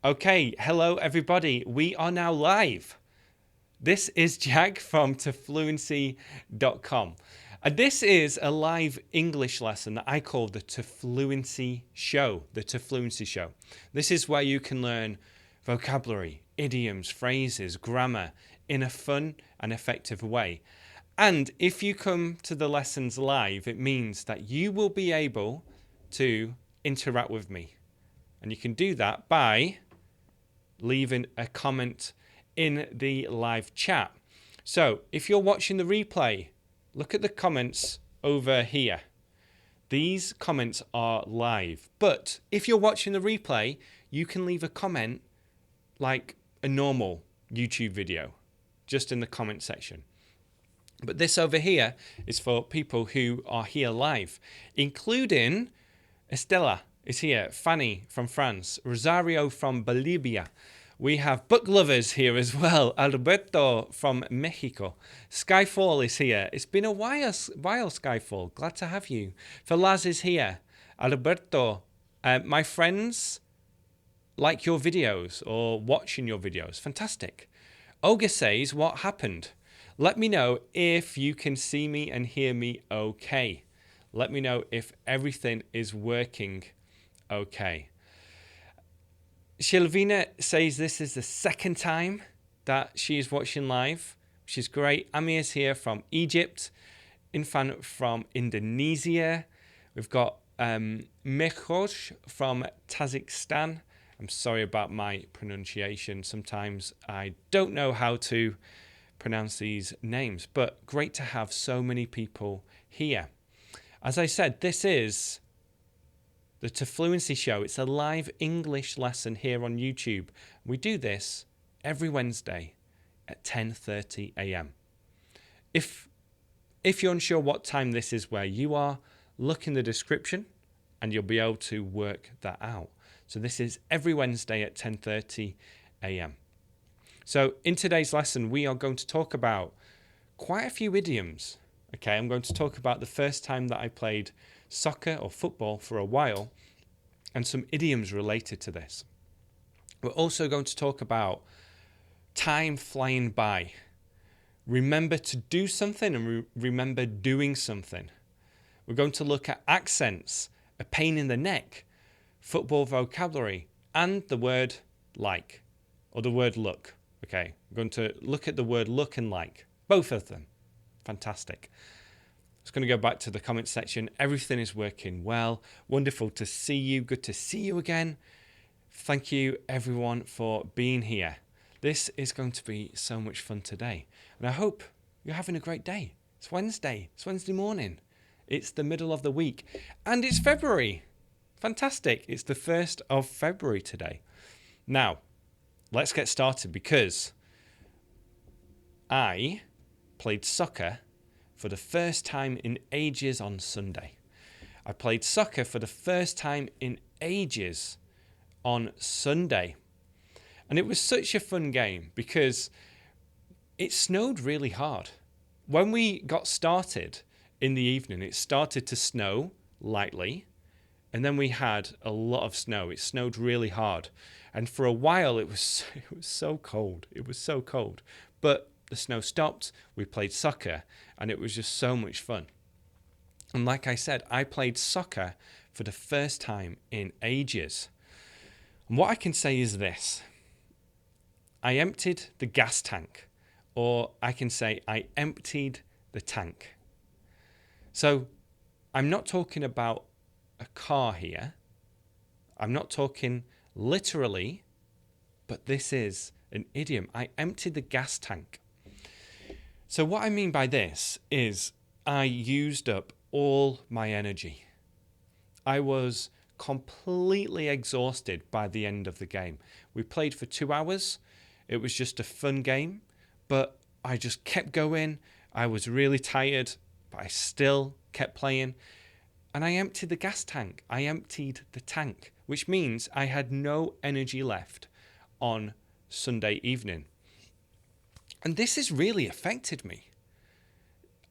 Okay, hello everybody. We are now live. This is Jack from tofluency.com. And this is a live English lesson that I call the Tofluency Show. The Tofluency Show. This is where you can learn vocabulary, idioms, phrases, grammar in a fun and effective way. And if you come to the lessons live, it means that you will be able to interact with me. And you can do that by leaving a comment in the live chat. So if you're watching the replay, look at the comments over here. These comments are live. But if you're watching the replay, you can leave a comment like a normal YouTube video, just in the comment section. But this over here is for people who are here live, including Estella is here, Fanny from France, Rosario from Bolivia. We have book lovers here as well, Alberto from Mexico. Skyfall is here. It's been a while, Skyfall. Glad to have you. Falaz is here. Alberto, my friends like your videos or watching your videos. Fantastic. Olga says, what happened? Let me know if you can see me and hear me okay. Let me know if everything is working okay. Shilvina says this is the second time that she is watching live, which is great. Ami is here from Egypt. Infan from Indonesia. We've got Mekhosh from Tajikistan. I'm sorry about my pronunciation. Sometimes I don't know how to pronounce these names, but great to have so many people here. As I said, this is the Tofluency Show. It's a live English lesson here on YouTube. We do this every Wednesday at 10:30 a.m. If you're unsure what time this is where you are, look in the description and you'll be able to work that out. So this is every Wednesday at 10:30 a.m. So in today's lesson, we are going to talk about quite a few idioms. Okay, I'm going to talk about the first time that I played soccer or football for a while and some idioms related to this. We're also going to talk about time flying by. Remember to do something and remember doing something. We're going to look at accents, a pain in the neck, football vocabulary, and the word like, or the word look. Okay, we're going to look at the word look and like, both of them. Fantastic. Just going to go back to the comment section. Everything is working well. Wonderful to see you. Good to see you again. Thank you, everyone, for being here. This is going to be so much fun today. And I hope you're having a great day. It's Wednesday. It's Wednesday morning. It's the middle of the week. And it's February. Fantastic. It's the 1st of February today. Now, let's get started because I played soccer for the first time in ages on Sunday. I played soccer for the first time in ages on Sunday. And it was such a fun game because it snowed really hard. When we got started in the evening, it started to snow lightly. And then we had a lot of snow. It snowed really hard. And for a while, it was so cold. It was so cold. But the snow stopped, we played soccer, and it was just so much fun. And like I said, I played soccer for the first time in ages. And what I can say is this. I emptied the gas tank, or I can say I emptied the tank. So I'm not talking about a car here. I'm not talking literally, but this is an idiom. I emptied the gas tank. So what I mean by this is I used up all my energy. I was completely exhausted by the end of the game. We played for 2 hours. It was just a fun game, but I just kept going. I was really tired, but I still kept playing. And I emptied the gas tank. I emptied the tank, which means I had no energy left on Sunday evening. And this has really affected me.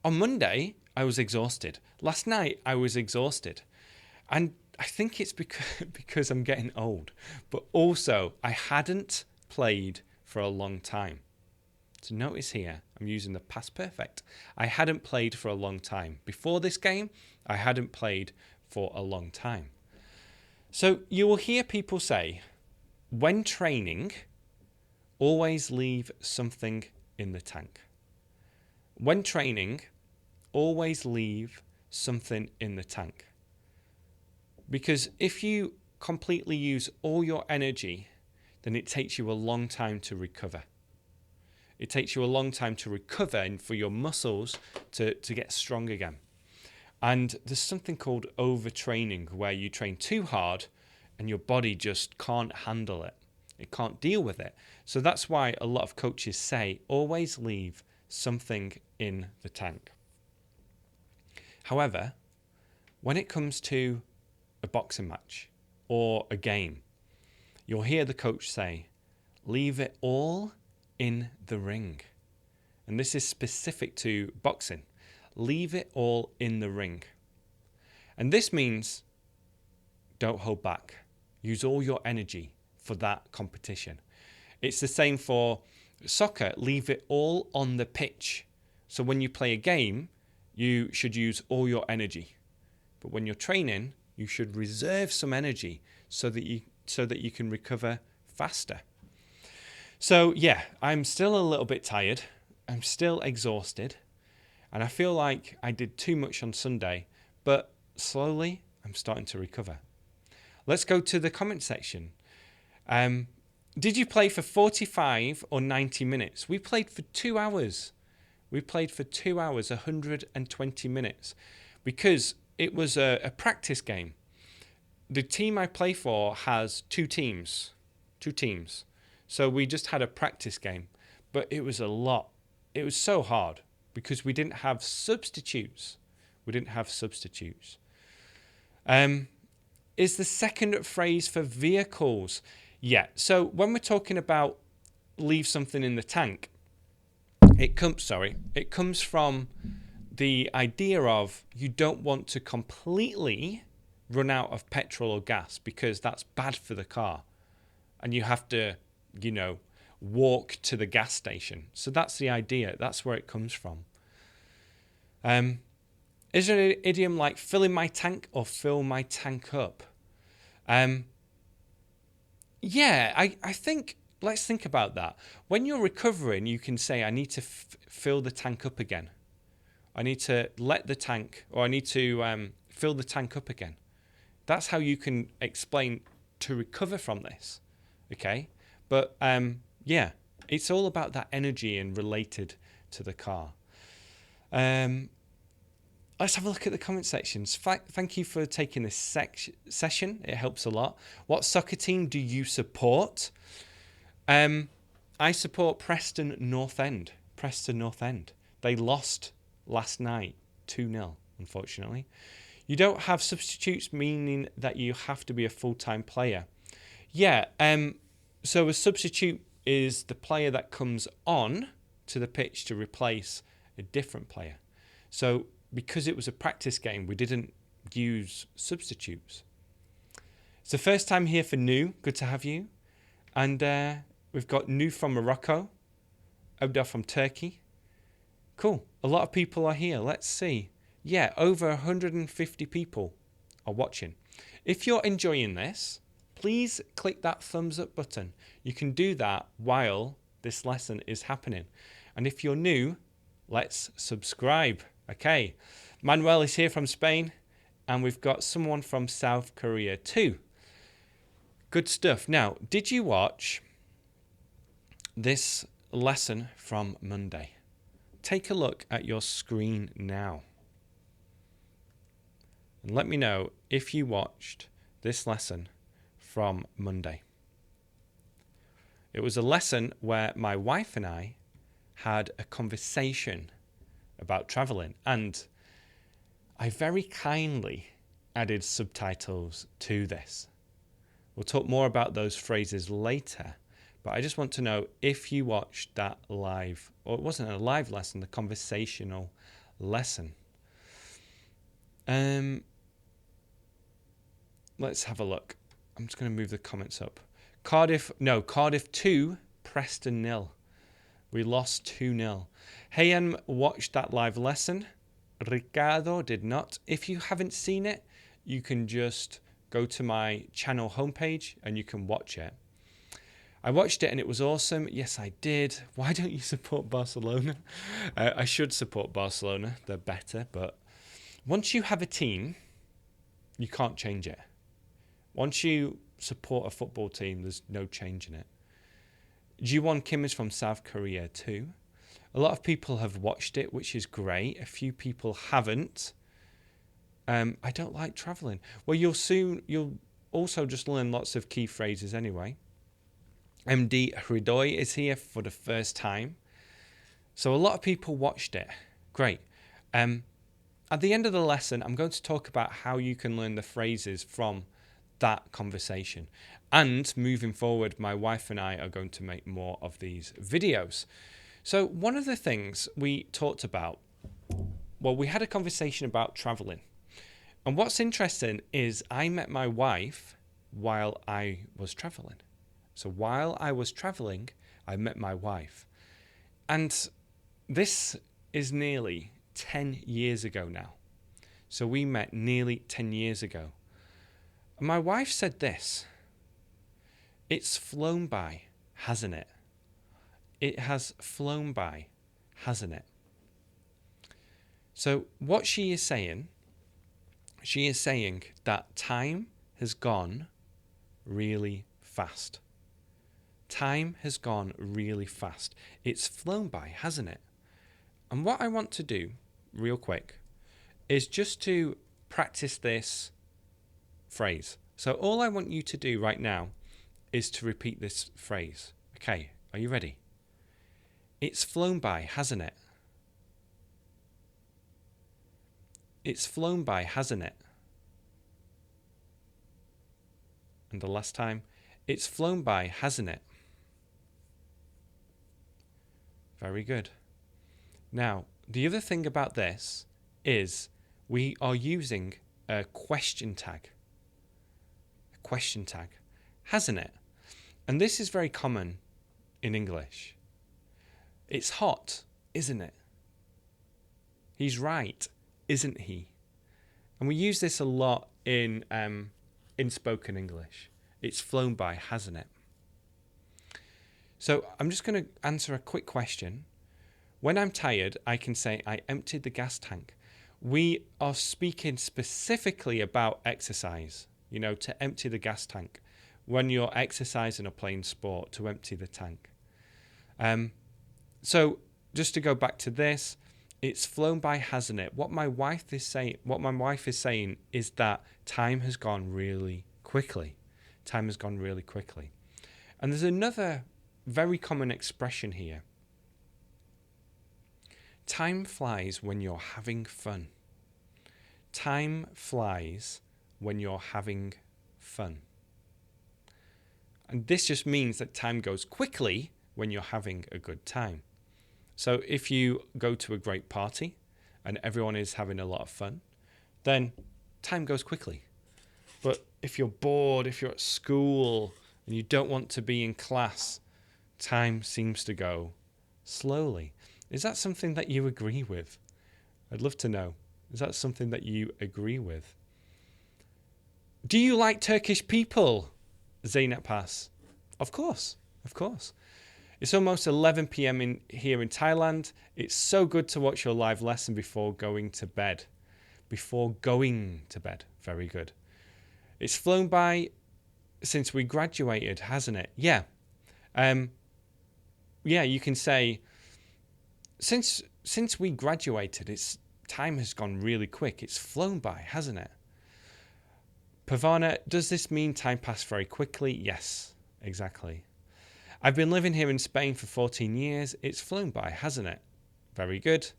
On Monday, I was exhausted. Last night, I was exhausted. And I think it's because I'm getting old, but also I hadn't played for a long time. So notice here, I'm using the past perfect. I hadn't played for a long time. Before this game, I hadn't played for a long time. So you will hear people say, when training, always leave something in the tank. When training, always leave something in the tank. Because if you completely use all your energy, then it takes you a long time to recover. It takes you a long time to recover and for your muscles to get strong again. And there's something called overtraining, where you train too hard and your body just can't handle it. It can't deal with it. So that's why a lot of coaches say, always leave something in the tank. However, when it comes to a boxing match or a game, you'll hear the coach say, leave it all in the ring. And this is specific to boxing. Leave it all in the ring. And this means don't hold back. Use all your energy for that competition. It's the same for soccer. Leave it all on the pitch. So when you play a game, you should use all your energy. But when you're training, you should reserve some energy so that you can recover faster. So yeah, I'm still a little bit tired. I'm still exhausted. And I feel like I did too much on Sunday, but slowly I'm starting to recover. Let's go to the comment section. Did you play for 45 or 90 minutes? We played for 2 hours. We played for 2 hours, 120 minutes, because it was a practice game. The team I play for has two teams. So we just had a practice game, but it was a lot. It was so hard because we didn't have substitutes. Is the second phrase for vehicles? Yeah. So when we're talking about leave something in the tank, it comes from the idea of you don't want to completely run out of petrol or gas because that's bad for the car. And you have to, walk to the gas station. So that's the idea. That's where it comes from. Is there an idiom like fill in my tank or fill my tank up? Yeah, I think, let's think about that. When you're recovering, you can say, I need to fill the tank up again. I need to I need to fill the tank up again. That's how you can explain to recover from this. Okay? But yeah, it's all about that energy and related to the car. Let's have a look at the comment sections. Thank you for taking this session. It helps a lot. What soccer team do you support? I support Preston North End. They lost last night 2-0, unfortunately. You don't have substitutes, meaning that you have to be a full-time player. Yeah, so a substitute is the player that comes on to the pitch to replace a different player. So because it was a practice game, we didn't use substitutes. It's the first time here for Nu. Good to have you. And we've got Nu from Morocco, Abdel from Turkey. Cool. A lot of people are here. Let's see. Yeah, over 150 people are watching. If you're enjoying this, please click that thumbs up button. You can do that while this lesson is happening. And if you're new, let's subscribe. Okay. Manuel is here from Spain, and we've got someone from South Korea too. Good stuff. Now, did you watch this lesson from Monday? Take a look at your screen now. And let me know if you watched this lesson from Monday. It was a lesson where my wife and I had a conversation about traveling, and I very kindly added subtitles to this. We'll talk more about those phrases later, but I just want to know if you watched that live, or it wasn't a live lesson, the conversational lesson. let's have a look. I'm just going to move the comments up. Cardiff 2, Preston 0. We lost 2-0. Hayem watched that live lesson. Ricardo did not. If you haven't seen it, you can just go to my channel homepage and you can watch it. I watched it and it was awesome. Yes, I did. Why don't you support Barcelona? I should support Barcelona. They're better. But once you have a team, you can't change it. Once you support a football team, there's no change in it. Ji-won Kim is from South Korea too. A lot of people have watched it, which is great. A few people haven't. I don't like traveling. Well, you'll also just learn lots of key phrases anyway. MD Hridoy is here for the first time. So a lot of people watched it. Great. At the end of the lesson, I'm going to talk about how you can learn the phrases from that conversation. And moving forward, my wife and I are going to make more of these videos. So one of the things we talked about, well, we had a conversation about traveling. And what's interesting is I met my wife while I was traveling. So while I was traveling, I met my wife. And this is nearly 10 years ago now. So we met nearly 10 years ago. And my wife said this: "It's flown by, hasn't it? It has flown by, hasn't it?" So what she is saying that time has gone really fast. Time has gone really fast. It's flown by, hasn't it? And what I want to do real quick is just to practice this phrase. So all I want you to do right now is to repeat this phrase. Okay, are you ready? It's flown by, hasn't it? It's flown by, hasn't it? And the last time, it's flown by, hasn't it? Very good. Now, the other thing about this is we are using a question tag. A question tag, hasn't it? And this is very common in English. It's hot, isn't it? He's right, isn't he? And we use this a lot in spoken English. It's flown by, hasn't it? So I'm just going to answer a quick question. When I'm tired, I can say I emptied the gas tank. We are speaking specifically about exercise, to empty the gas tank. When you're exercising or playing sport, to empty the tank. So just to go back to this, it's flown by, hasn't it? What my wife is saying is that time has gone really quickly. Time has gone really quickly. And there's another very common expression here. Time flies when you're having fun. Time flies when you're having fun. And this just means that time goes quickly when you're having a good time. So if you go to a great party and everyone is having a lot of fun, then time goes quickly. But if you're bored, if you're at school and you don't want to be in class, time seems to go slowly. Is that something that you agree with? I'd love to know. Is that something that you agree with? Do you like Turkish people? Zeynep Pass. Of course. It's almost 11 p.m. here in Thailand. It's so good to watch your live lesson before going to bed. Very good. It's flown by since we graduated, hasn't it? Yeah. You can say, since we graduated, time has gone really quick. It's flown by, hasn't it? Pavana, does this mean time passed very quickly? Yes, exactly. I've been living here in Spain for 14 years. It's flown by, hasn't it? Very good.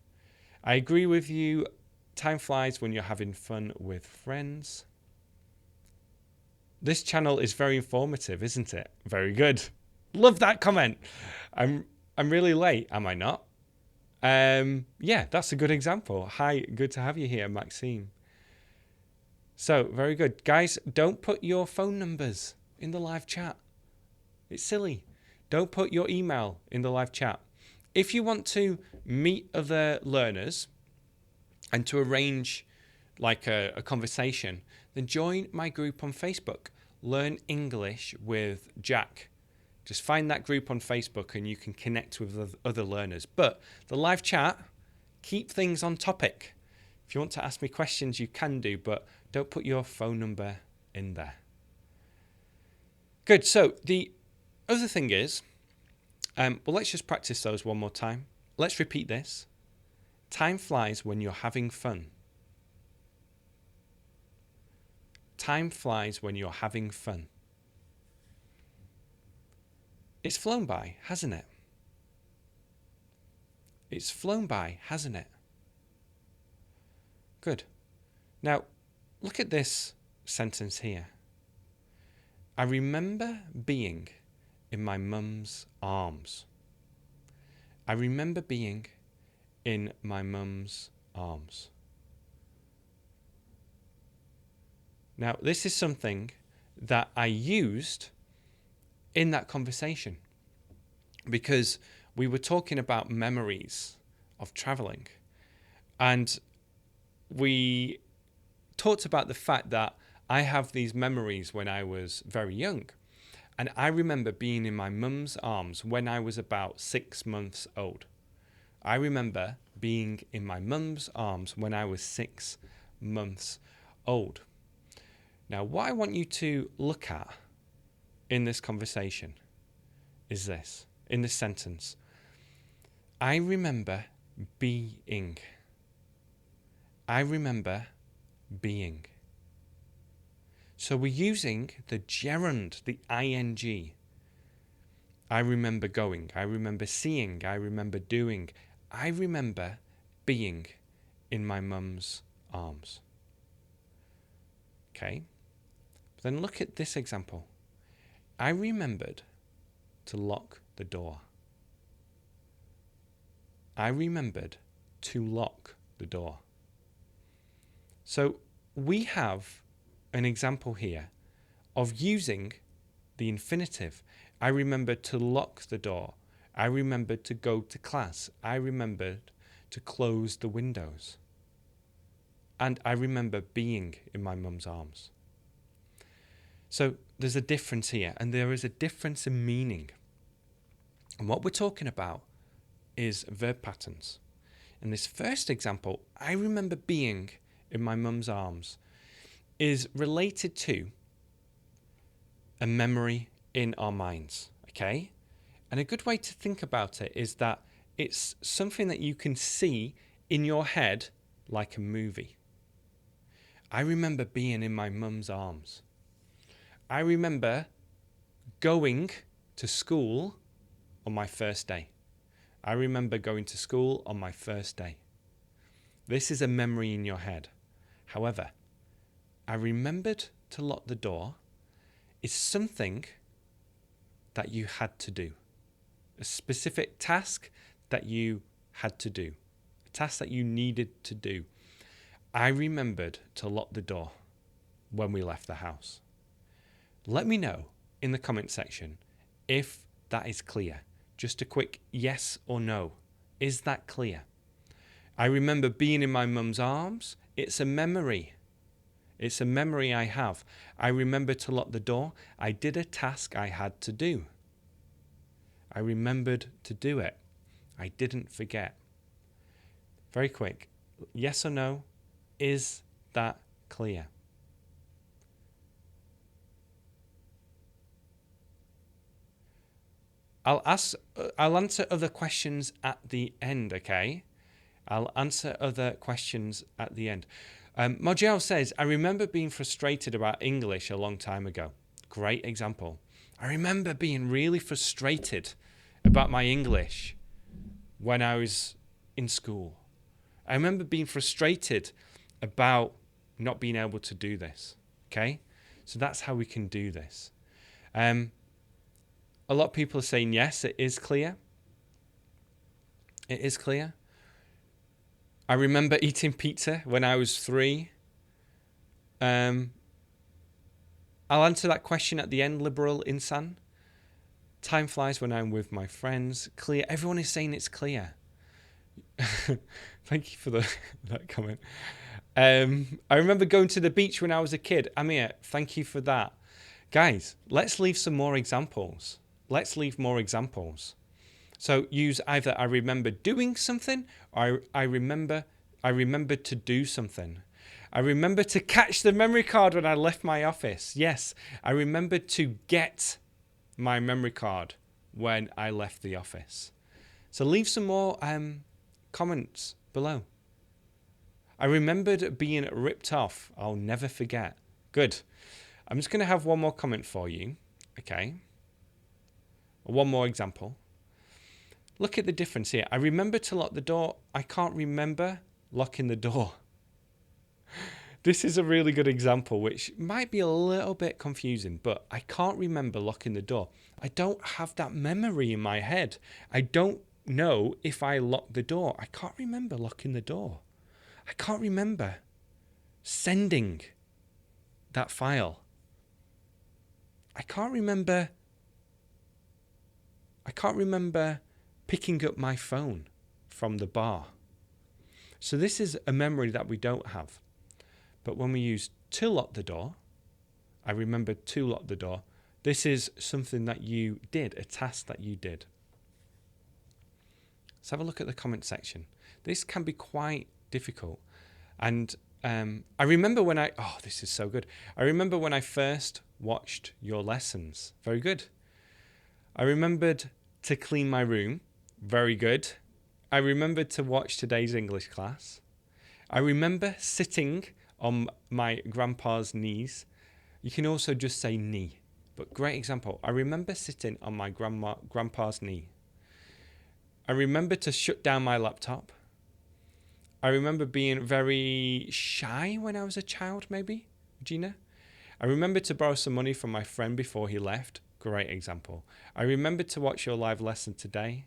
I agree with you. Time flies when you're having fun with friends. This channel is very informative, isn't it? Very good. Love that comment. I'm really late, am I not? Yeah, that's a good example. Hi, good to have you here, Maxime. So, very good. Guys, don't put your phone numbers in the live chat. It's silly. Don't put your email in the live chat. If you want to meet other learners and to arrange like a conversation, then join my group on Facebook, Learn English with Jack. Just find that group on Facebook and you can connect with other learners. But the live chat, keep things on topic. If you want to ask me questions, you can do, but don't put your phone number in there. Good. So the other thing is, well, let's just practice those one more time. Let's repeat this. Time flies when you're having fun. Time flies when you're having fun. It's flown by, hasn't it? It's flown by, hasn't it? Good. Now, look at this sentence here. I remember being in my mum's arms. I remember being in my mum's arms. Now, this is something that I used in that conversation because we were talking about memories of traveling, and we talked about the fact that I have these memories when I was very young, and I remember being in my mum's arms when I was about 6 months old. I remember being in my mum's arms when I was 6 months old. Now, what I want you to look at in this conversation is this, in this sentence. I remember being. I remember being. So we're using the gerund, the ing. I remember going. I remember seeing. I remember doing. I remember being in my mum's arms. Okay. Then look at this example. I remembered to lock the door. I remembered to lock the door. So we have an example here of using the infinitive. I remembered to lock the door. I remembered to go to class. I remembered to close the windows. And I remember being in my mum's arms. So there's a difference here, and there is a difference in meaning. And what we're talking about is verb patterns. In this first example, I remember being in my mum's arms is related to a memory in our minds, okay? And a good way to think about it is that it's something that you can see in your head like a movie. I remember being in my mum's arms. I remember going to school on my first day. I remember going to school on my first day. This is a memory in your head. However, I remembered to lock the door is something that you had to do. A specific task that you had to do. A task that you needed to do. I remembered to lock the door when we left the house. Let me know in the comment section if that is clear. Just a quick yes or no. Is that clear? I remember being in my mum's arms. It's a memory. It's a memory I have. I remember to lock the door. I did a task I had to do. I remembered to do it. I didn't forget. Very quick. Yes or no? Is that clear? I'll answer other questions at the end, okay? I'll answer other questions at the end. Mojiao says, I remember being frustrated about English a long time ago. Great example. I remember being really frustrated about my English when I was in school. I remember being frustrated about not being able to do this, okay? So that's how we can do this. A lot of people are saying, yes, it is clear. It is clear. I remember eating pizza when I was 3. I'll answer that question at the end, liberal insan. Time flies when I'm with my friends. Clear. Everyone is saying it's clear. Thank you for that comment. I remember going to the beach when I was a kid. Amir, thank you for that. Guys, let's leave some more examples. Let's leave more examples. So use either I remember doing something or I remember to do something. I remember to catch the memory card when I left my office. Yes, I remember to get my memory card when I left the office. So leave some more comments below. I remembered being ripped off. I'll never forget. Good. I'm just going to have one more comment for you. Okay. One more example. Look at the difference here. I remember to lock the door. I can't remember locking the door. This is a really good example, which might be a little bit confusing, but I can't remember locking the door. I don't have that memory in my head. I don't know if I locked the door. I can't remember locking the door. I can't remember sending that file. I can't remember picking up my phone from the bar. So this is a memory that we don't have. But when we use to lock the door, I remember to lock the door. This is something that you did, a task that you did. Let's have a look at the comment section. This can be quite difficult. And I remember when this is so good. I remember when I first watched your lessons. Very good. I remembered to clean my room. Very good. I remembered to watch today's English class. I remember sitting on my grandpa's knees. You can also just say knee, but great example. I remember sitting on my grandpa's knee. I remember to shut down my laptop. I remember being very shy when I was a child, maybe, Gina. I remember to borrow some money from my friend before he left. Great example. I remember to watch your live lesson today.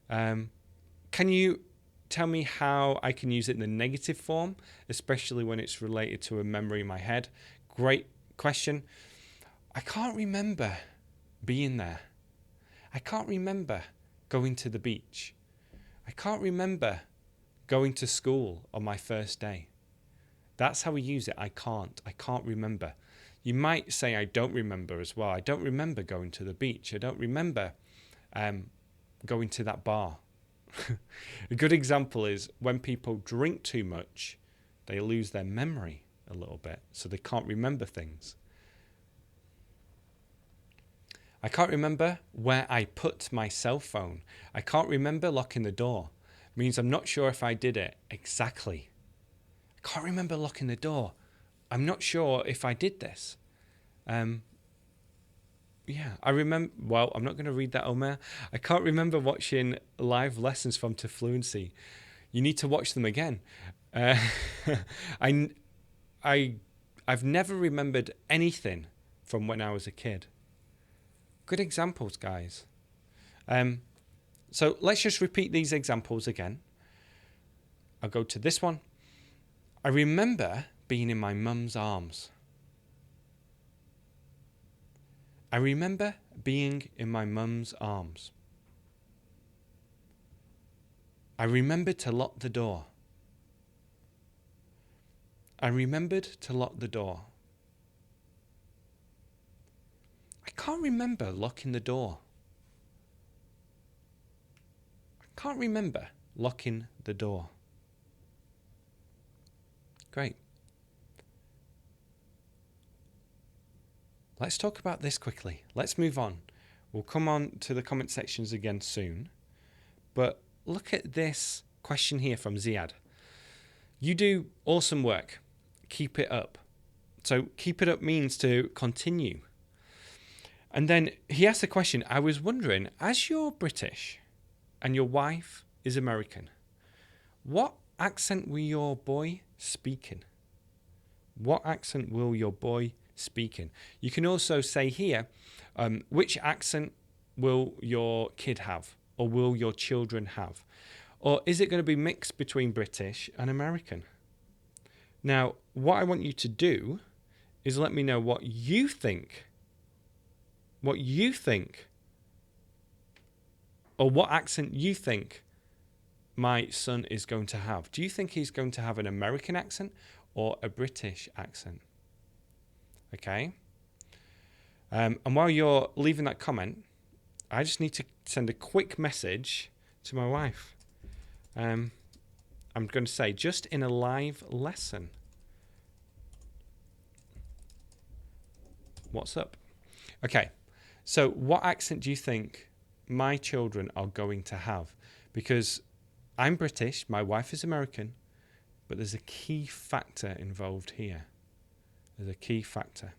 Can you tell me how I can use it in the negative form, especially when it's related to a memory in my head? Great question. I can't remember being there. I can't remember going to the beach. I can't remember going to school on my first day. That's how we use it. I can't remember. You might say I don't remember as well. I don't remember going to the beach. I don't remember going to that bar. A good example is when people drink too much, they lose their memory a little bit, so they can't remember things. I can't remember where I put my cell phone. I can't remember locking the door. Means I'm not sure if I did it exactly. I can't remember locking the door. I'm not sure if I did this. I remember. Well, I'm not going to read that, Omer. I can't remember watching live lessons from To Fluency. You need to watch them again. I've never remembered anything from when I was a kid. Good examples, guys. So let's just repeat these examples again. I'll go to this one. I remember being in my mum's arms. I remember being in my mum's arms. I remembered to lock the door. I remembered to lock the door. I can't remember locking the door. I can't remember locking the door. Great. Let's talk about this quickly. Let's move on. We'll come on to the comment sections again soon. But look at this question here from Ziad. You do awesome work. Keep it up. So keep it up means to continue. And then he asked the question, I was wondering, as you're British and your wife is American, what accent will your boy speaking? What accent will your boy speaking? You can also say here, which accent will your kid have, or will your children have? Or is it going to be mixed between British and American? Now, what I want you to do is let me know what you think. What you think. Or what accent you think my son is going to have. Do you think he's going to have an American accent or a British accent? Okay. And while you're leaving that comment, I just need to send a quick message to my wife. I'm going to say, just in a live lesson. What's up? Okay. So what accent do you think my children are going to have? Because I'm British, my wife is American, but there's a key factor involved here. There's a key factor.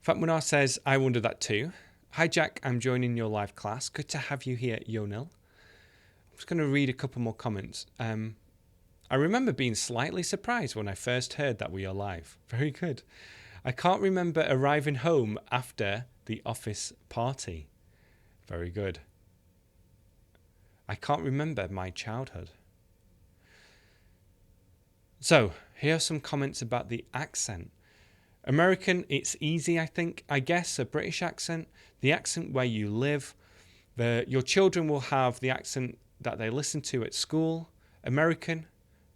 Fatmunar says, I wonder that too. Hi Jack, I'm joining your live class. Good to have you here, Yonil. I'm just going to read a couple more comments. I remember being slightly surprised when I first heard that we are live. Very good. I can't remember arriving home after the office party. Very good. I can't remember my childhood. So, here are some comments about the accent. American, it's easy, I think. I guess a British accent, the accent where you live. Your children will have the accent that they listen to at school. American,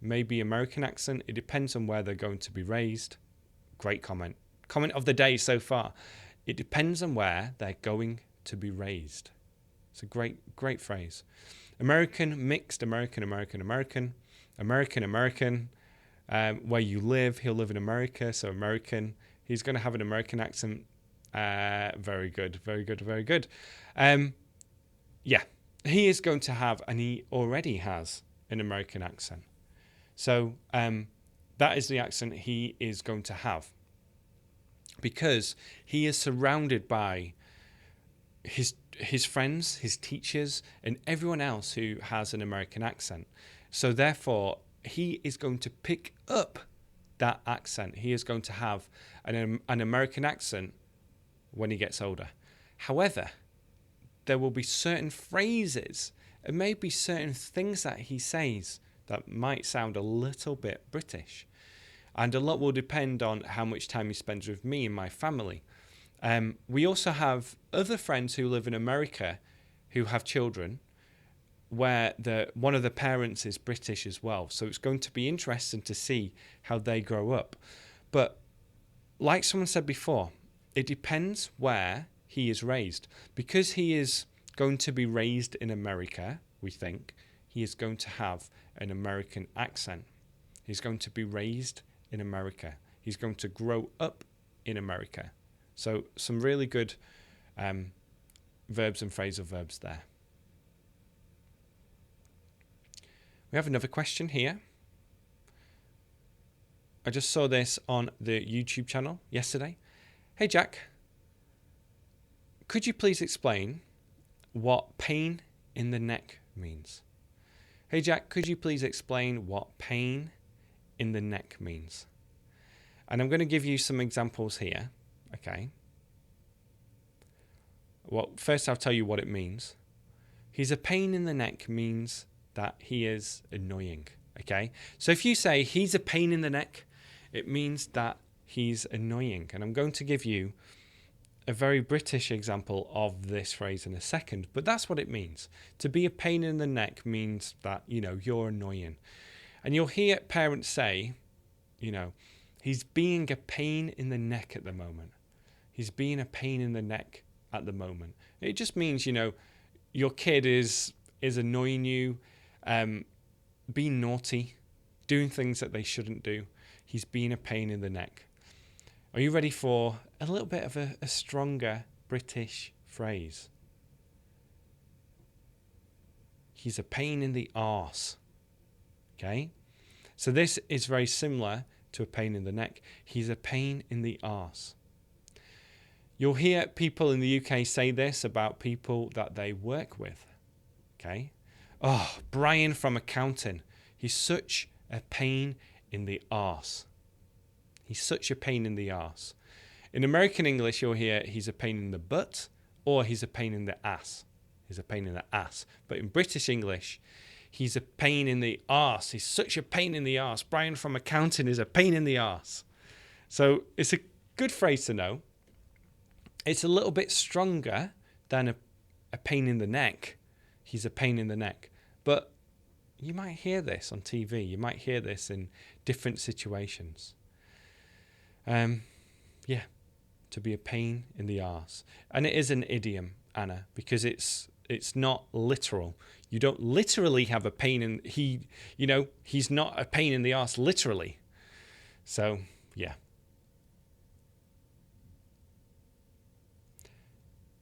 maybe American accent. It depends on where they're going to be raised. Great comment. Comment of the day so far. It depends on where they're going to be raised. It's a great phrase. American, mixed, American. Where you live, he'll live in America, so American. He's going to have an American accent. Very good. Yeah, he is going to have, and he already has, an American accent. So that is the accent he is going to have. Because he is surrounded by his friends, his teachers, and everyone else who has an American accent. So therefore, he is going to pick up that accent. He is going to have an American accent when he gets older. However, there will be certain phrases and maybe certain things that he says that might sound a little bit British. And a lot will depend on how much time he spends with me and my family. We also have other friends who live in America who have children where one of the parents is British as well. So it's going to be interesting to see how they grow up. But like someone said before, it depends where he is raised. Because he is going to be raised in America, we think, he is going to have an American accent. He's going to be raised in America. He's going to grow up in America. So some really good verbs and phrasal verbs there. We have another question here. I just saw this on the YouTube channel yesterday. Hey Jack, could you please explain what pain in the neck means? Hey Jack, could you please explain what pain in the neck means? And I'm going to give you some examples here. Okay. Well, first I'll tell you what it means. He's a pain in the neck means that he is annoying. Okay. So if you say he's a pain in the neck, it means that he's annoying. And I'm going to give you a very British example of this phrase in a second, but that's what it means. To be a pain in the neck means that, you're annoying. And you'll hear parents say, he's being a pain in the neck at the moment. He's being a pain in the neck at the moment. It just means, your kid is annoying you, being naughty, doing things that they shouldn't do. He's being a pain in the neck. Are you ready for a little bit of a stronger British phrase? He's a pain in the arse. Okay? So this is very similar to a pain in the neck. He's a pain in the arse. You'll hear people in the UK say this about people that they work with. Okay? Oh, Brian from accounting. He's such a pain in the arse. He's such a pain in the arse. In American English, you'll hear he's a pain in the butt or he's a pain in the ass. He's a pain in the ass. But in British English, he's a pain in the arse. He's such a pain in the arse. Brian from accounting is a pain in the arse. So it's a good phrase to know. It's a little bit stronger than a pain in the neck. He's a pain in the neck. But you might hear this on TV. You might hear this in different situations. Yeah, to be a pain in the arse. And it is an idiom, Anna, because it's not literal. You don't literally have a pain in he's not a pain in the arse literally. So, yeah.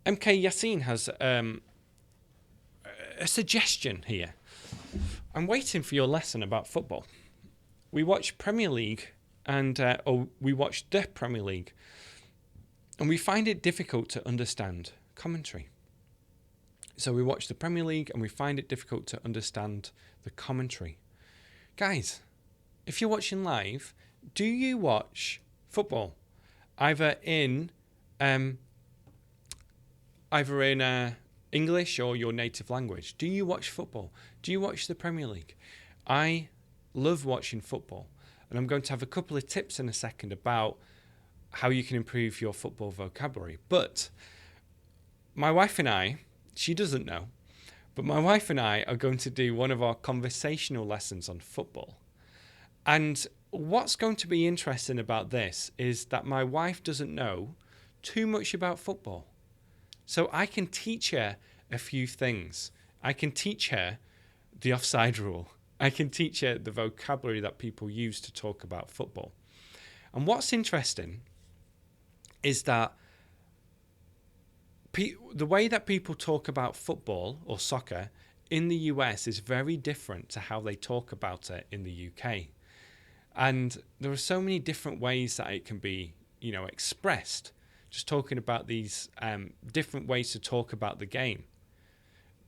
MK Yassin has a suggestion here. I'm waiting for your lesson about football. We watch Premier League or we watch the Premier League, and we find it difficult to understand commentary. So we watch the Premier League and we find it difficult to understand the commentary. Guys, if you're watching live, do you watch football? Either in English or your native language. Do you watch football? Do you watch the Premier League? I love watching football, and I'm going to have a couple of tips in a second about how you can improve your football vocabulary. But my wife and I, she doesn't know, but my wife and I are going to do one of our conversational lessons on football. And what's going to be interesting about this is that my wife doesn't know too much about football. So I can teach her a few things. I can teach her the offside rule. I can teach her the vocabulary that people use to talk about football. And what's interesting is that the way that people talk about football or soccer in the US is very different to how they talk about it in the UK. And there are so many different ways that it can be, expressed. Just talking about these different ways to talk about the game.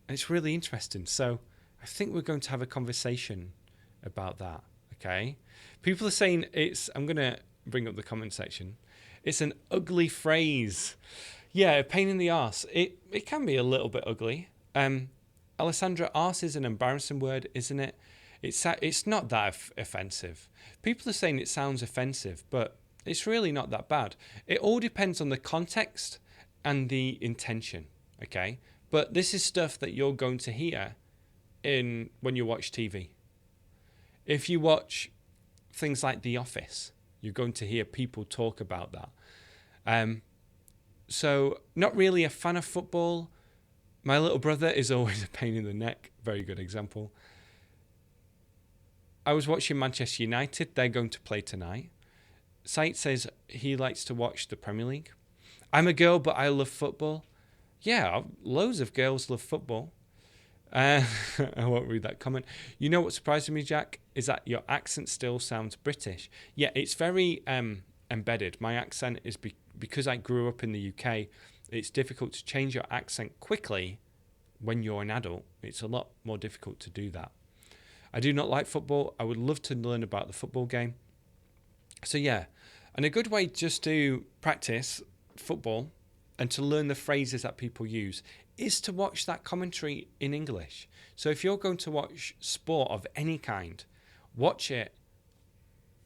And it's really interesting. So I think we're going to have a conversation about that, okay? People are saying I'm going to bring up the comment section. It's an ugly phrase. Yeah, a pain in the arse. It can be a little bit ugly. Alessandra, arse is an embarrassing word, isn't it? It's not that offensive. People are saying it sounds offensive, but it's really not that bad. It all depends on the context and the intention, okay? But this is stuff that you're going to hear when you watch TV. If you watch things like The Office, you're going to hear people talk about that. So not really a fan of football. My little brother is always a pain in the neck. Very good example. I was watching Manchester United. They're going to play tonight. Said says he likes to watch the Premier League. I'm a girl, but I love football. Yeah, loads of girls love football. I won't read that comment. You know what surprised me, Jack, is that your accent still sounds British. Yeah, it's very embedded. My accent is because I grew up in the UK. It's difficult to change your accent quickly when you're an adult. It's a lot more difficult to do that. I do not like football. I would love to learn about the football game. So yeah, and a good way just to practice football and to learn the phrases that people use is to watch that commentary in English. So if you're going to watch sport of any kind, watch it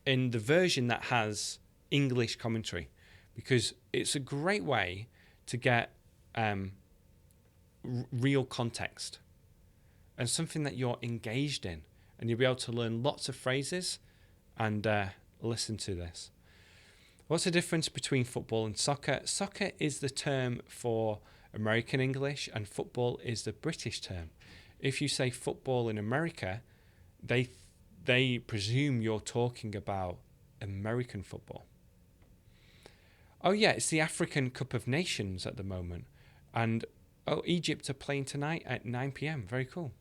in the version that has English commentary, because it's a great way to get real context and something that you're engaged in, and you'll be able to learn lots of phrases and listen to this. What's the difference between football and soccer? Soccer is the term for American English and football is the British term. If you say football in America, they presume you're talking about American football. Oh yeah, it's the African Cup of Nations at the moment. And Egypt are playing tonight at 9 p.m. Very cool.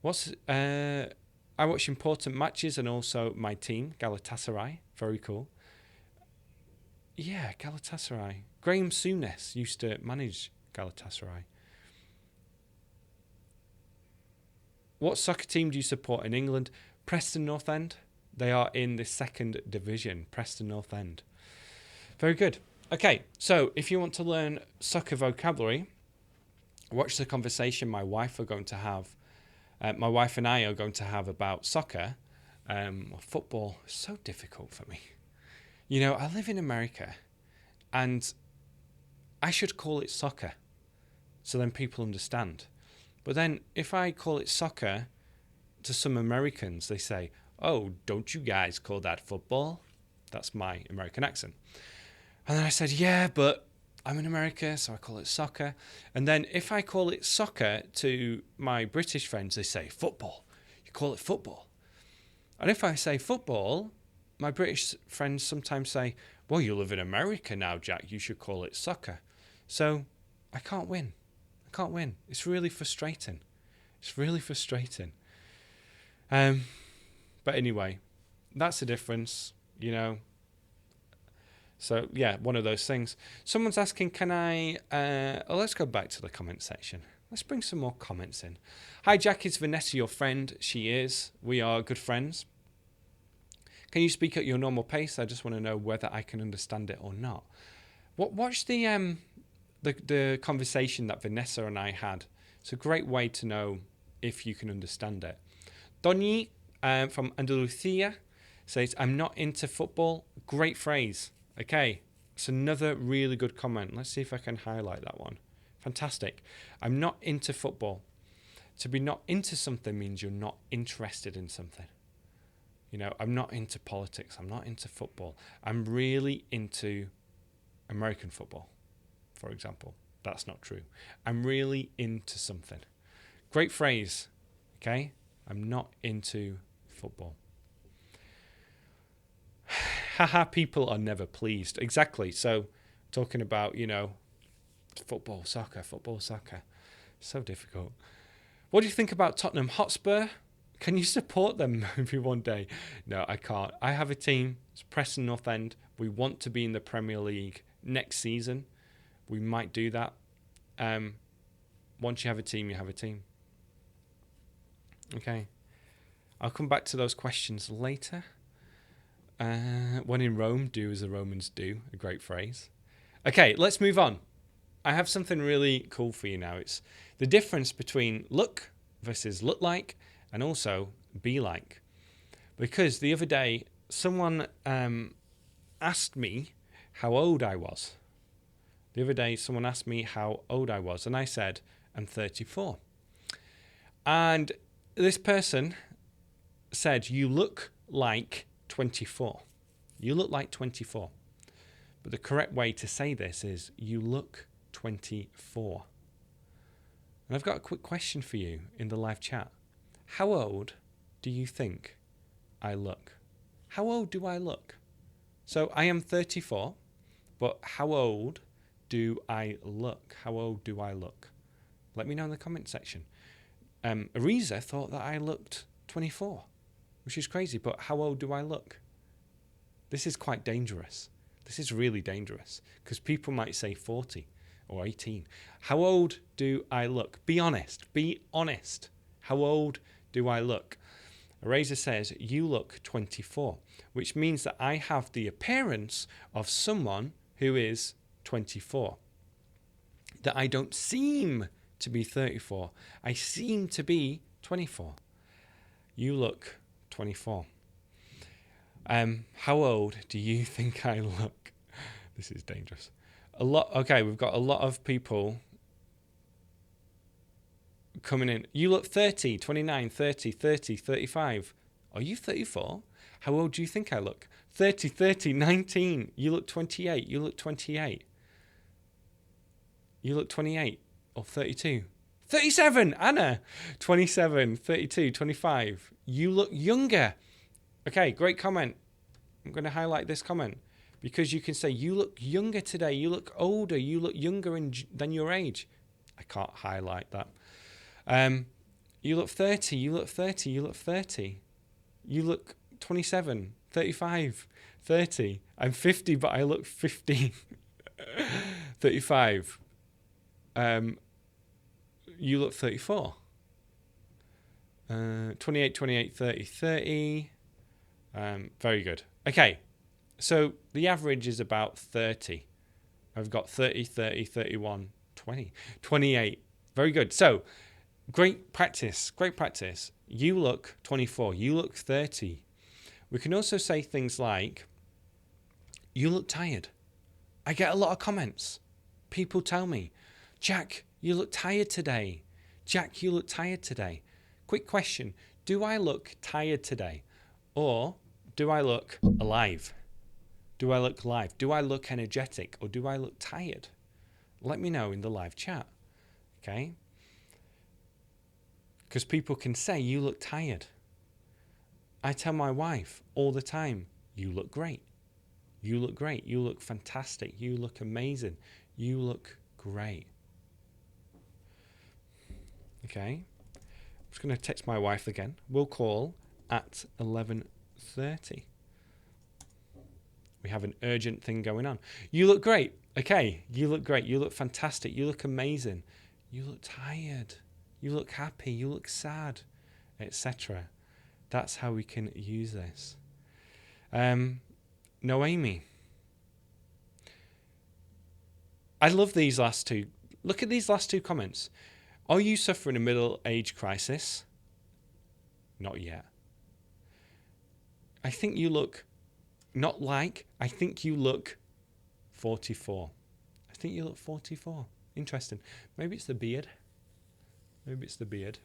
I watch important matches and also my team, Galatasaray. Very cool. Yeah, Galatasaray. Graham Souness used to manage Galatasaray. What soccer team do you support in England? Preston North End. They are in the second division, Preston North End. Very good. Okay, so if you want to learn soccer vocabulary, watch the conversation my wife are going to have my wife and I are going to have about soccer. Football is so difficult for me. I live in America, and I should call it soccer, so then people understand. But then if I call it soccer to some Americans, they say, "Oh, don't you guys call that football?" That's my American accent. And then I said, "Yeah, but I'm in America, so I call it soccer." And then if I call it soccer to my British friends, they say, "Football. You call it football." And if I say football, my British friends sometimes say, "Well, you live in America now, Jack. You should call it soccer." So I can't win. It's really frustrating. But anyway, that's the difference, So yeah, one of those things. Someone's asking, can I... let's go back to the comment section. Let's bring some more comments in. Hi, Jack. Is Vanessa your friend? She is. We are good friends. Can you speak at your normal pace? I just want to know whether I can understand it or not. Watch the conversation that Vanessa and I had. It's a great way to know if you can understand it. Doni from Andalusia says, I'm not into football. Great phrase. Okay, it's another really good comment. Let's see if I can highlight that one. Fantastic. I'm not into football. To be not into something means you're not interested in something. I'm not into politics. I'm not into football. I'm really into American football, for example. That's not true. I'm really into something. Great phrase. Okay? I'm not into football. Haha, people are never pleased. Exactly. So, talking about, football, soccer. So difficult. What do you think about Tottenham Hotspur? Can you support them maybe one day? No, I can't. I have a team. It's Preston North End. We want to be in the Premier League next season. We might do that. Once you have a team, you have a team. Okay. I'll come back to those questions later. When in Rome, do as the Romans do. A great phrase. Okay, let's move on. I have something really cool for you now. It's the difference between look versus look like and also be like. Because the other day, someone asked me how old I was. And I said, I'm 34. And this person said, you look like 24. You look like 24. But the correct way to say this is, you look 24. And I've got a quick question for you in the live chat. How old do you think I look? How old do I look? So I am 34, but how old do I look? Let me know in the comment section. Ariza thought that I looked 24, which is crazy, but how old do I look? This is quite dangerous. This is really dangerous because people might say 40 or 18. How old do I look? Be honest. How old do I look? Ariza says, you look 24, which means that I have the appearance of someone who is 24. That I don't seem to be 34. I seem to be 24. You look 24. How old do you think I look? This is dangerous. We've got a lot of people coming in. You look 30, 29, 30, 30, 35. Are you 34? How old do you think I look? 30, 19. You look 28. You look 28 or 32. 37, Anna. 27, 32, 25. You look younger. Okay, great comment. I'm going to highlight this comment because you can say you look younger today. You look older. You look younger than your age. I can't highlight that. You look 30. You look 30. You look 30. You look 27, 35, 30. I'm 50, but I look 15. 35. You look 34. 28, 30, 30. Very good. Okay, so the average is about 30. I've got 30, 31, 20, 28. Very good. So Great practice. Great practice. You look 24. You look 30. We can also say things like, you look tired. I get a lot of comments. People tell me, Jack, you look tired today. Jack, you look tired today. Quick question. Do I look tired today? Or do I look alive? Do I look live? Do I look energetic? Or do I look tired? Let me know in the live chat. Okay? Because people can say, you look tired. I tell my wife all the time, you look great. You look great. You look fantastic. You look amazing. You look great. Okay? I'm just going to text my wife again. We'll call at 11:30. We have an urgent thing going on. You look great. Okay, you look great. You look fantastic. You look amazing. You look tired. You look happy. You look sad, etc. That's how we can use this. Noemi. I love these last two. Look at these last two comments. Are you suffering a middle-age crisis? Not yet. I think you look, I think you look 44. I think you look 44. Interesting. Maybe it's the beard. Maybe it's the beard.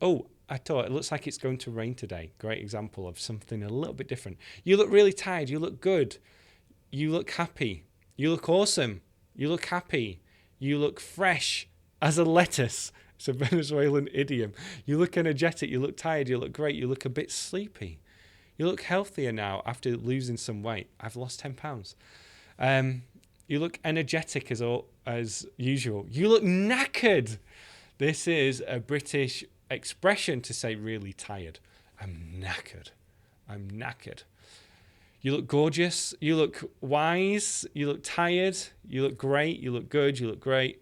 Oh, I thought it looks like it's going to rain today. Great example of something a little bit different. You look really tired. You look good. You look happy. You look awesome. You look happy. You look fresh as a lettuce. It's a Venezuelan idiom. You look energetic. You look tired. You look great. You look a bit sleepy. You look healthier now after losing some weight. I've lost 10 pounds. You look energetic as usual. You look knackered. This is a British expression to say really tired. I'm knackered. I'm knackered. You look gorgeous. You look wise. You look tired. You look great. You look good. You look great.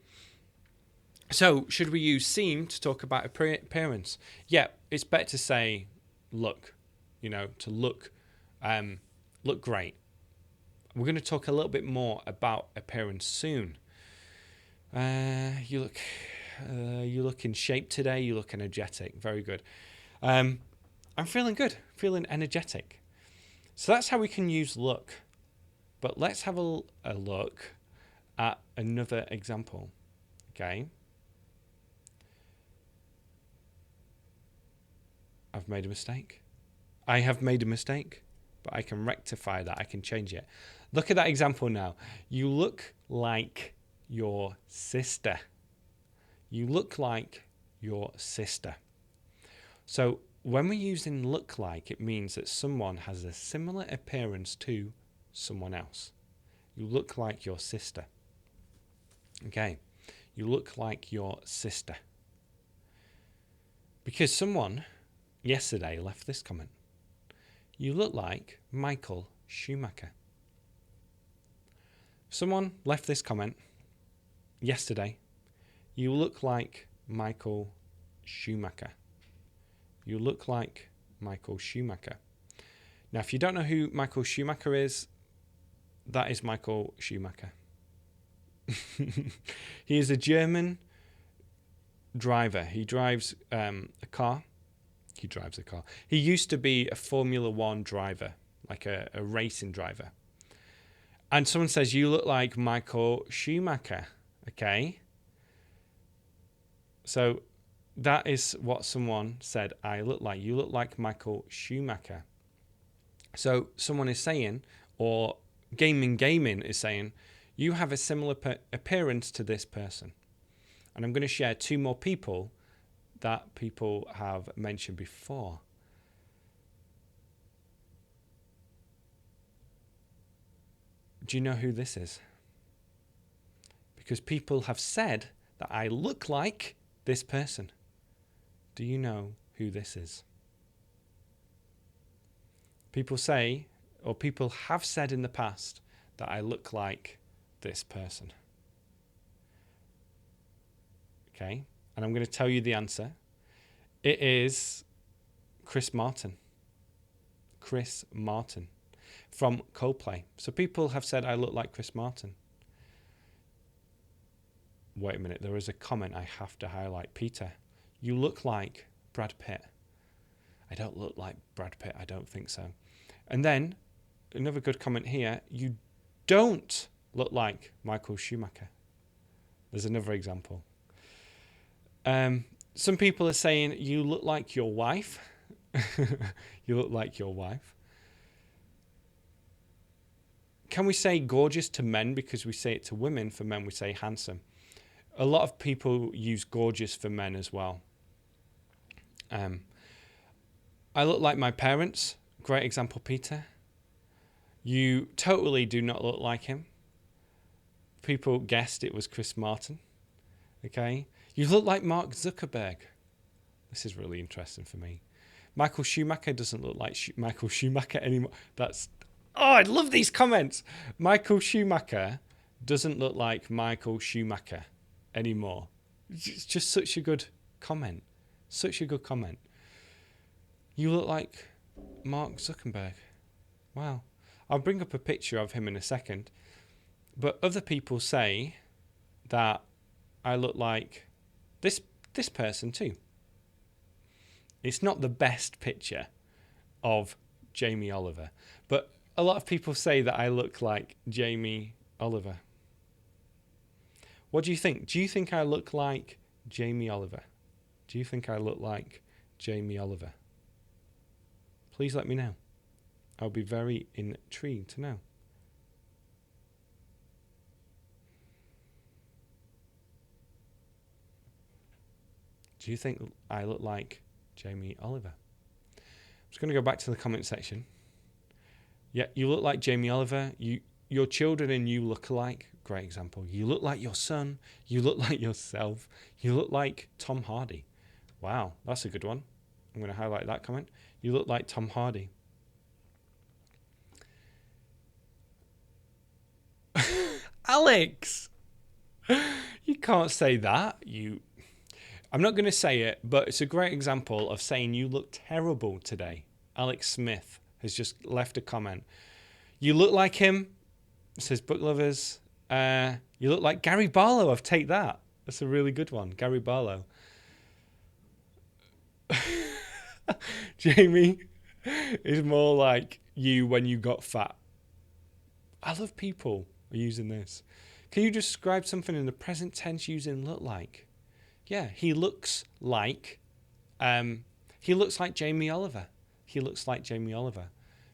So should we use seem to talk about appearance? Yeah, it's better to say look, to look great. We're going to talk a little bit more about appearance soon. You look in shape today. You look energetic. Very good. I'm feeling good. Feeling energetic. So that's how we can use look. But let's have a look at another example. Okay. I've made a mistake. I have made a mistake, but I can rectify that. I can change it. Look at that example now. You look like your sister. You look like your sister. So when we're using look like, it means that someone has a similar appearance to someone else. You look like your sister. Okay. You look like your sister. Because someone yesterday left this comment. You look like Michael Schumacher. Someone left this comment yesterday. You look like Michael Schumacher. You look like Michael Schumacher. Now, if you don't know who Michael Schumacher is, that is Michael Schumacher. He is a German driver. He drives a car. He drives a car. He used to be a Formula One driver, like a racing driver. And someone says, you look like Michael Schumacher. Okay. So that is what someone said I look like. You look like Michael Schumacher. So someone is saying, or Gaming is saying, you have a similar appearance to this person. And I'm going to share two more people that people have mentioned before. Do you know who this is? Because people have said that I look like this person. Do you know who this is? People say, or people have said in the past, that I look like this person. Okay, and I'm going to tell you the answer. It is Chris Martin. Chris Martin from Coldplay. So people have said I look like Chris Martin. wait a minute, there is a comment I have to highlight. Peter, you look like Brad Pitt. I don't look like Brad Pitt. I don't think so. And then another good comment here. You don't look like Michael Schumacher. There's another example. Some people are saying you look like your wife. You look like your wife. Can we say gorgeous to men because we say it to women? For men, we say handsome. A lot of people use gorgeous for men as well. I look like my parents. Great example, Peter. You totally do not look like him. People guessed it was Chris Martin. Okay. You look like Mark Zuckerberg. This is really interesting for me. Michael Schumacher doesn't look like Michael Schumacher anymore. I love these comments. Michael Schumacher doesn't look like Michael Schumacher anymore. It's just such a good comment. Such a good comment. You look like Mark Zuckerberg. Wow. I'll bring up a picture of him in a second. But other people say that I look like this person too. It's not the best picture of Jamie Oliver, but a lot of people say that I look like Jamie Oliver. What do you think? Do you think I look like Jamie Oliver? Do you think I look like Jamie Oliver? Please let me know. I'll be very intrigued to know. Do you think I look like Jamie Oliver? I'm just going to go back to the comment section. Yeah, you look like Jamie Oliver. Your children and you look alike. Great example. You look like your son. You look like yourself. You look like Tom Hardy. Wow, that's a good one. I'm going to highlight that comment. You look like Tom Hardy. Alex! You can't say that. I'm not going to say it, but it's a great example of saying you look terrible today. Alex Smith has just left a comment. You look like him, says Book Lovers. You look like Gary Barlow. I've taken that. That's a really good one. Gary Barlow. Jamie is more like you when you got fat. I love people using this. Can you describe something in the present tense using look like? Yeah, he looks like Jamie Oliver. He looks like Jamie Oliver.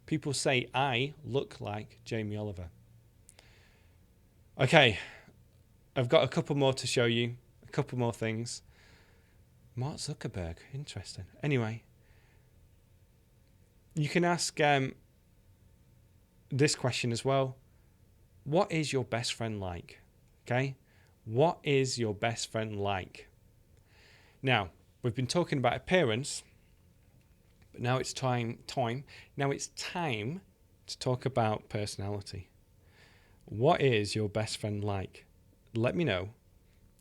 People say I look like Jamie Oliver. Okay, I've got a couple more to show you. A couple more things. Mark Zuckerberg, interesting. Anyway, you can ask this question as well. What is your best friend like? Okay, what is your best friend like? Now, we've been talking about appearance, but now it's time to talk about personality. What is your best friend like? Let me know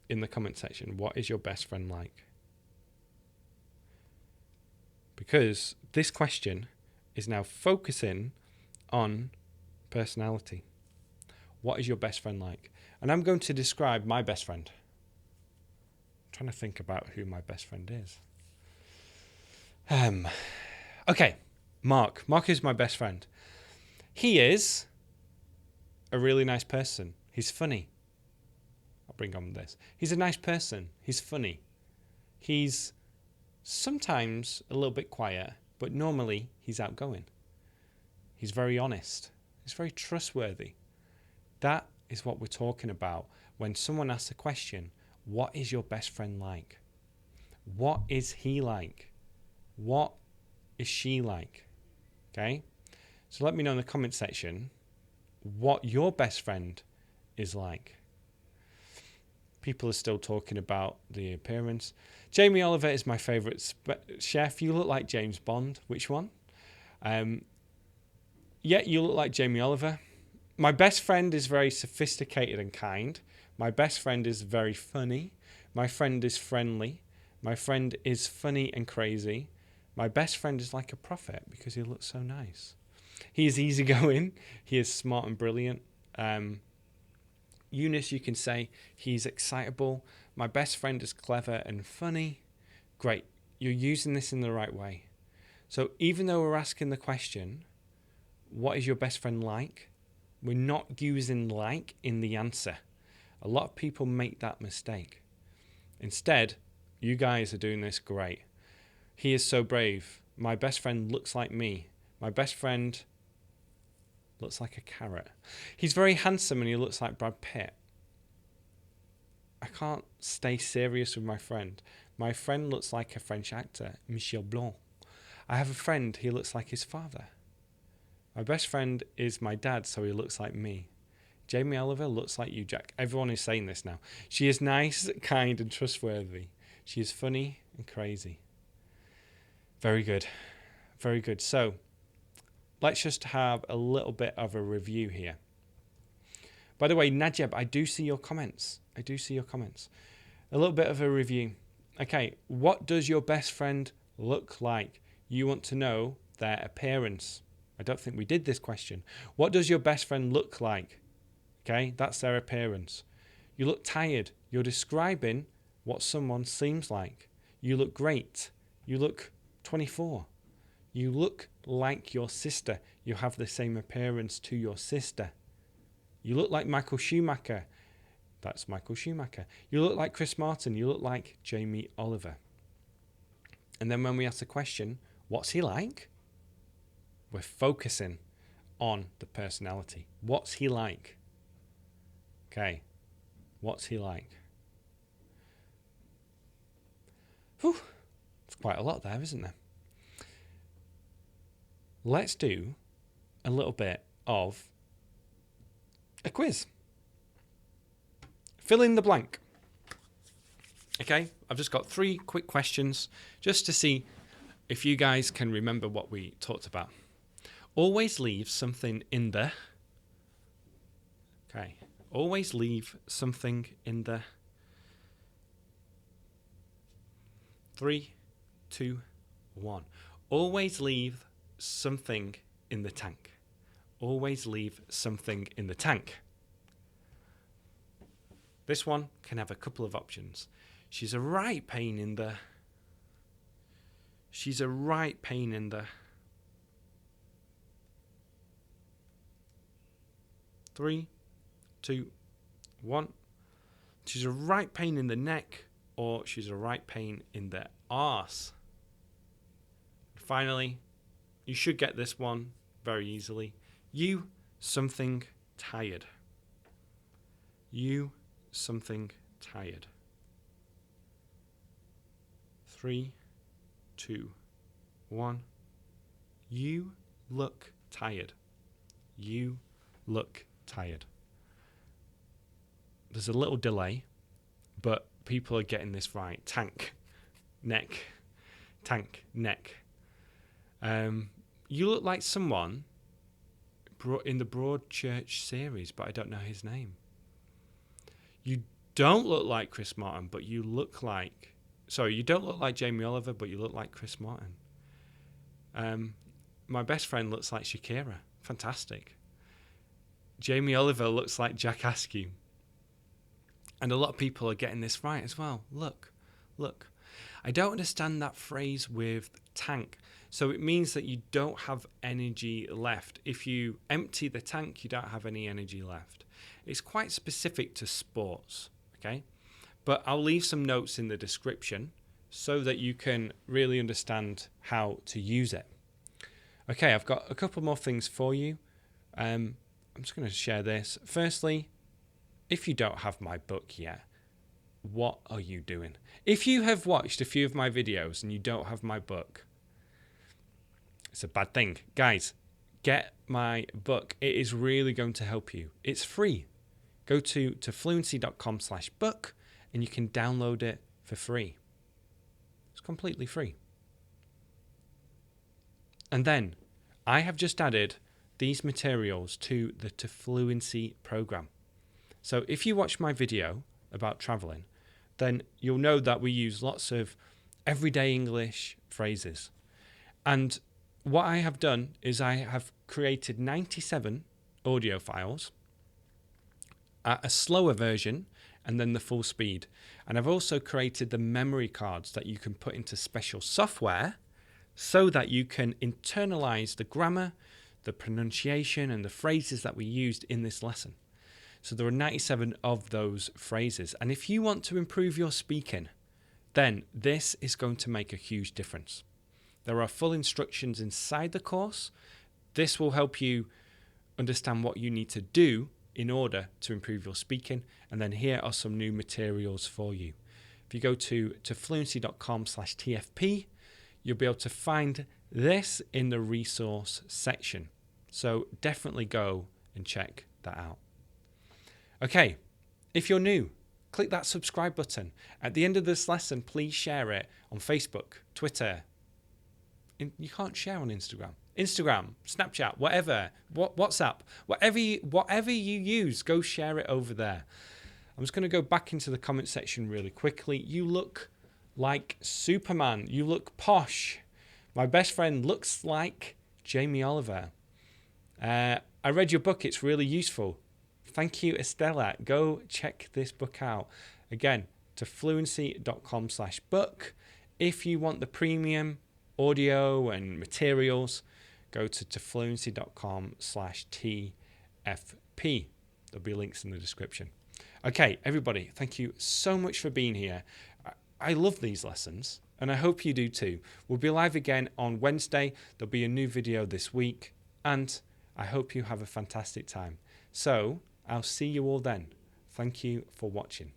in the comment section. What is your best friend like? Because this question is now focusing on personality. What is your best friend like? And I'm going to describe my best friend. I'm trying to think about who my best friend is. Okay, Mark. Mark is my best friend. He is a really nice person. He's funny. I'll bring on this. He's a nice person. He's funny. He's sometimes a little bit quiet, but normally he's outgoing. He's very honest. He's very trustworthy. That is what we're talking about when someone asks a question, what is your best friend like? What is he like? What is she like? Okay? So let me know in the comment section what your best friend is like. People are still talking about the appearance. Jamie Oliver is my favourite chef. You look like James Bond. Which one? Yeah, you look like Jamie Oliver. My best friend is very sophisticated and kind. My best friend is very funny. My friend is friendly. My friend is funny and crazy. My best friend is like a prophet because he looks so nice. He is easygoing. He is smart and brilliant. Eunice, you can say he's excitable. My best friend is clever and funny. Great. You're using this in the right way. So even though we're asking the question, what is your best friend like? We're not using like in the answer. A lot of people make that mistake. Instead, you guys are doing this great. He is so brave. My best friend looks like me. My best friend looks like a carrot. He's very handsome and he looks like Brad Pitt. I can't stay serious with my friend. My friend looks like a French actor, Michel Blanc. I have a friend, he looks like his father. My best friend is my dad, so he looks like me. Jamie Oliver looks like you, Jack. Everyone is saying this now. She is nice, kind, and trustworthy. She is funny and crazy. Very good. Very good. So, let's just have a little bit of a review here. By the way, Najib, I do see your comments. A little bit of a review. Okay, what does your best friend look like? You want to know their appearance. I don't think we did this question. What does your best friend look like? Okay, that's their appearance. You look tired. You're describing what someone seems like. You look great. You look 24. You look like your sister. You have the same appearance to your sister. You look like Michael Schumacher. That's Michael Schumacher. You look like Chris Martin. You look like Jamie Oliver. And then when we ask the question, what's he like? We're focusing on the personality. What's he like? Okay. What's he like? Whew. It's quite a lot there, isn't there? Let's do a little bit of a quiz. Fill in the blank. Okay, I've just got 3 quick questions just to see if you guys can remember what we talked about. Always leave something in the... Okay, always leave something in the... 3, 2, 1. Always leave something in the tank. Always leave something in the tank. This one can have a couple of options. She's a right pain in the... She's a right pain in the... 3, 2, 1. She's a right pain in the neck, or she's a right pain in the arse. Finally, you should get this one very easily. You something tired. You something tired. 3, 2, 1. You look tired. You look tired. There's a little delay, but people are getting this right. Tank, neck, tank, neck. You look like someone in the Broadchurch series, but I don't know his name. You don't look like Chris Martin, but you look like... Sorry, you don't look like Jamie Oliver, but you look like Chris Martin. My best friend looks like Shakira. Fantastic. Jamie Oliver looks like Jack Askew. And a lot of people are getting this right as well. Look. I don't understand that phrase with tank. So it means that you don't have energy left. If you empty the tank, you don't have any energy left. It's quite specific to sports, okay? But I'll leave some notes in the description so that you can really understand how to use it. Okay, I've got a couple more things for you. I'm just going to share this. Firstly, if you don't have my book yet, what are you doing? If you have watched a few of my videos and you don't have my book, it's a bad thing. Guys, get my book. It is really going to help you. It's free. Go to fluency.com/book and you can download it for free. It's completely free. And then I have just added these materials to the Fluency program. So if you watch my video about traveling, then you'll know that we use lots of everyday English phrases. And what I have done is I have created 97 audio files at a slower version and then the full speed. And I've also created the memory cards that you can put into special software so that you can internalize the grammar, the pronunciation, and the phrases that we used in this lesson. So there are 97 of those phrases. And if you want to improve your speaking, then this is going to make a huge difference. There are full instructions inside the course. This will help you understand what you need to do in order to improve your speaking. And then here are some new materials for you. If you go to fluency.com/TFP, you'll be able to find this in the resource section. So definitely go and check that out. Okay, if you're new, click that subscribe button. At the end of this lesson, please share it on Facebook, Twitter. You can't share on Instagram, Snapchat, whatever, WhatsApp, whatever you use, go share it over there. I'm just going to go back into the comment section really quickly. You look like Superman. You look posh. My best friend looks like Jamie Oliver. I read your book. It's really useful. Thank you, Estella. Go check this book out. Again, to fluency.com/book. If you want the premium audio and materials, go to fluency.com/TFP. There'll be links in the description. Okay, everybody, thank you so much for being here. I love these lessons, and I hope you do too. We'll be live again on Wednesday. There'll be a new video this week, and I hope you have a fantastic time. So, I'll see you all then. Thank you for watching.